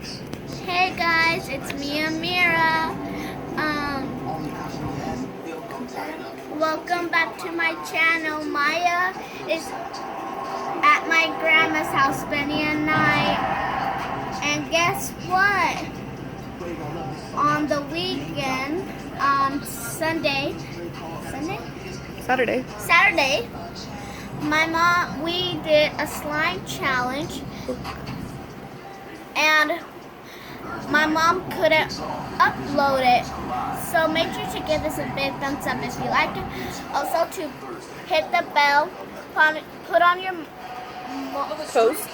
Hey guys, it's me, Amirah. Welcome back to my channel. Maya is at my grandma's house spending a night. And guess what? On the weekend, on Saturday, we did a slime challenge. And my mom couldn't upload it, so make sure to give this a big thumbs up if you like it. Also to hit the bell, put on your Post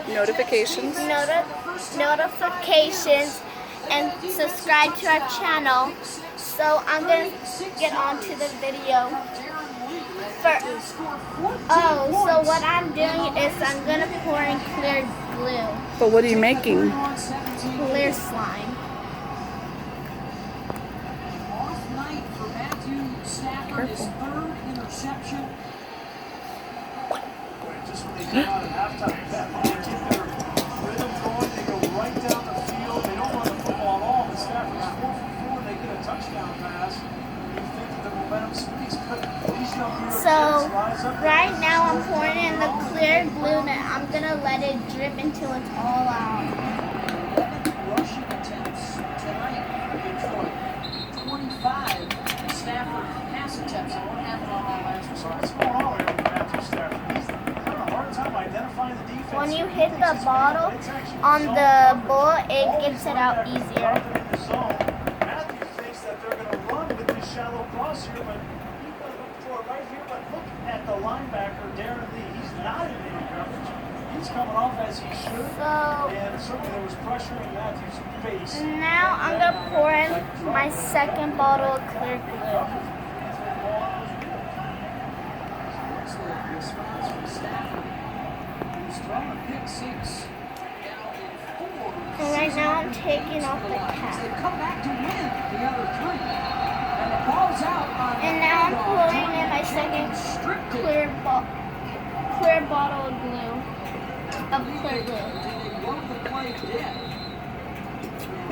notifications, and subscribe to our channel. So I'm gonna get on to the video. So what I'm doing is I'm gonna pour in clear glue. But what are you making? Clear slime. Careful. So right now I'm pouring in the clear glue and I'm gonna let it drip until it's all out. Rushing attempts tonight for Detroit. 25 Stafford pass attempts. And what happened on that last result? What's going on there with Matthew Stafford? He's having a hard time identifying the defense. When you hit the bottle on the ball, it gets it out easier. Matthew thinks that they're going to run with this shallow cross here, but he's going to look for it right here. But look at the linebacker, Darren Lee. He's not in any coverage. He's coming off as he should. And certainly there was pressure in Matthew's face. Now I'm going to pour in my second bottle of clear glue. Response from Stafford, who's thrown a pick six. And right now I'm taking off the cap. They come back to win the other three. And the ball's out on And now I'm pouring in my second clear bottle of glue. Clear glue. They wrote the play dead.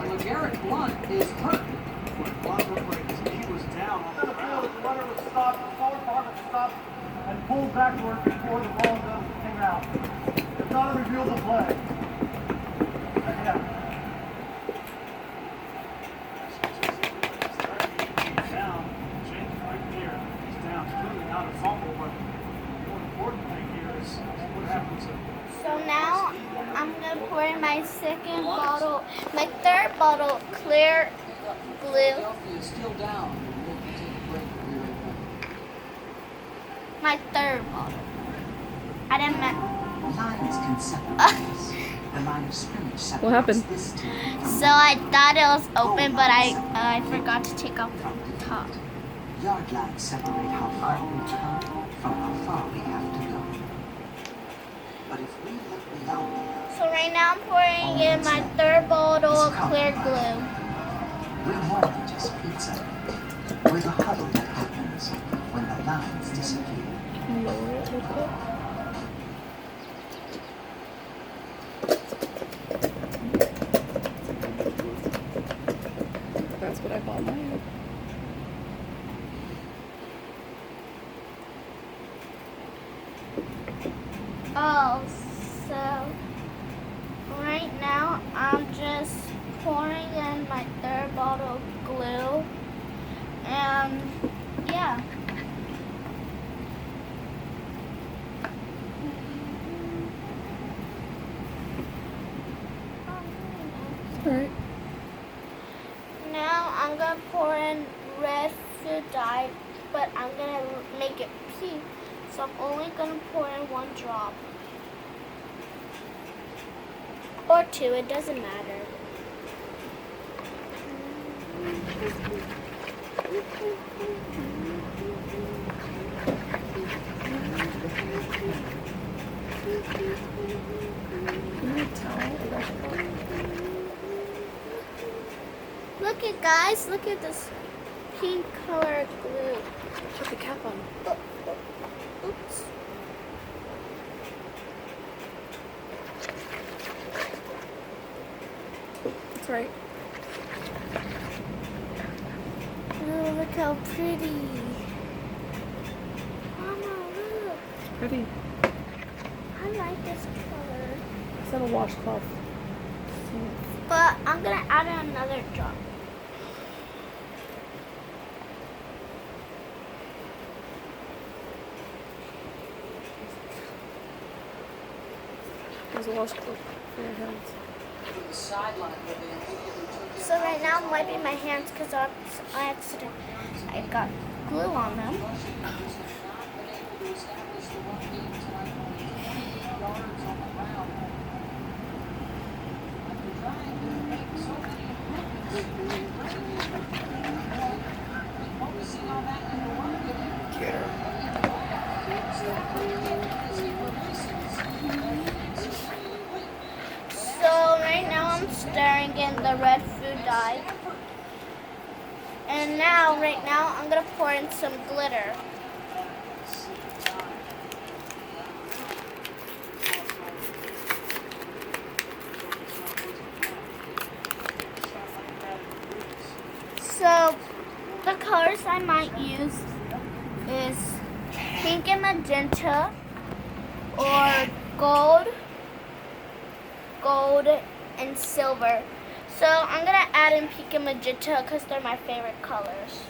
LeGarrette Blount is hurt. Blount looked like his knee was down on the field. The runner was stopped, the forward part was stopped, and pulled backward before the ball came out. It's not a reviewable play. Check it out. He's down. James right there. He's down. It's clearly not a fumble, but the more important thing here is what happens if. So now I'm going to pour in my third bottle of clear glue. My third bottle. I didn't mean. What happened? So I thought it was open, but I forgot to take off the top. Yard lines separate how far we come from how far we have to go. But if we look beyond there, So right now I'm pouring in my third bottle of clear glue. we're more than just pizza. We're the huddle that happens when the lines disappear. Can you lower it real quick? That's what I bought mine. Oh, so right now I'm just pouring in my third bottle of glue, and yeah. Alright. Now I'm gonna pour in red food dye, but I'm gonna make it pink, so I'm only gonna pour in one drop. Or two, it doesn't matter. Look at guys, look at this pink color glue. Put the cap on. Oops. That's right. Oh, look how pretty. Mama, look. Pretty. I like this color. Is that a washcloth? But I'm gonna add another drop. There's a washcloth for your hands. So right now I'm wiping my hands because I got glue on them. Get her. So right now I'm stirring in the red food dye. And now, right now, I'm gonna pour in some glitter. So the colors I might use is pink and magenta, or gold and silver. So I'm gonna add in pink and magenta because they're my favorite colors.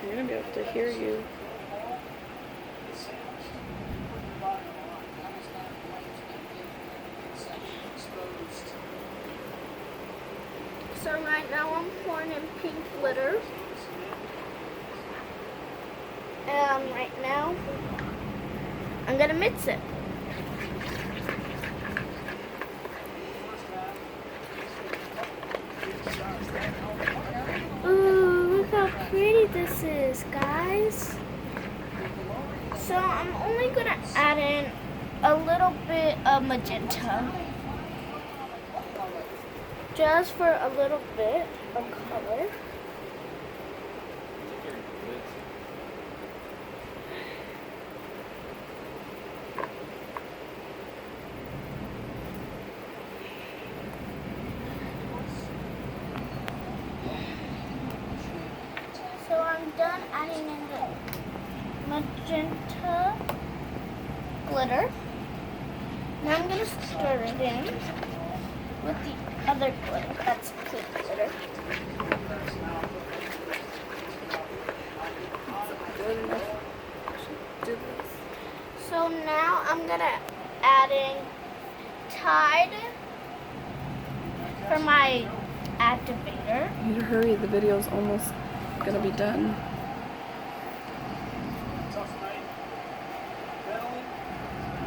You're gonna be able to hear you. So right now I'm pouring in pink glitter. And right now I'm gonna mix it. Ooh, look how pretty this is, guys. So I'm only gonna add in a little bit of magenta. Just for a little bit of color. So I'm done adding in the magenta glitter. Now I'm gonna stir it in with the other glitter. That's pink glitter. Good enough. Do this. So now I'm gonna add in Tide for my activator. You need to hurry. The video's almost gonna be done. Tough night mentally,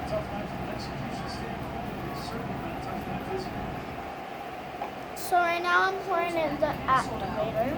tough night from an execution standpoint. It's certainly been a tough night physically. So right now I'm pouring in the activator.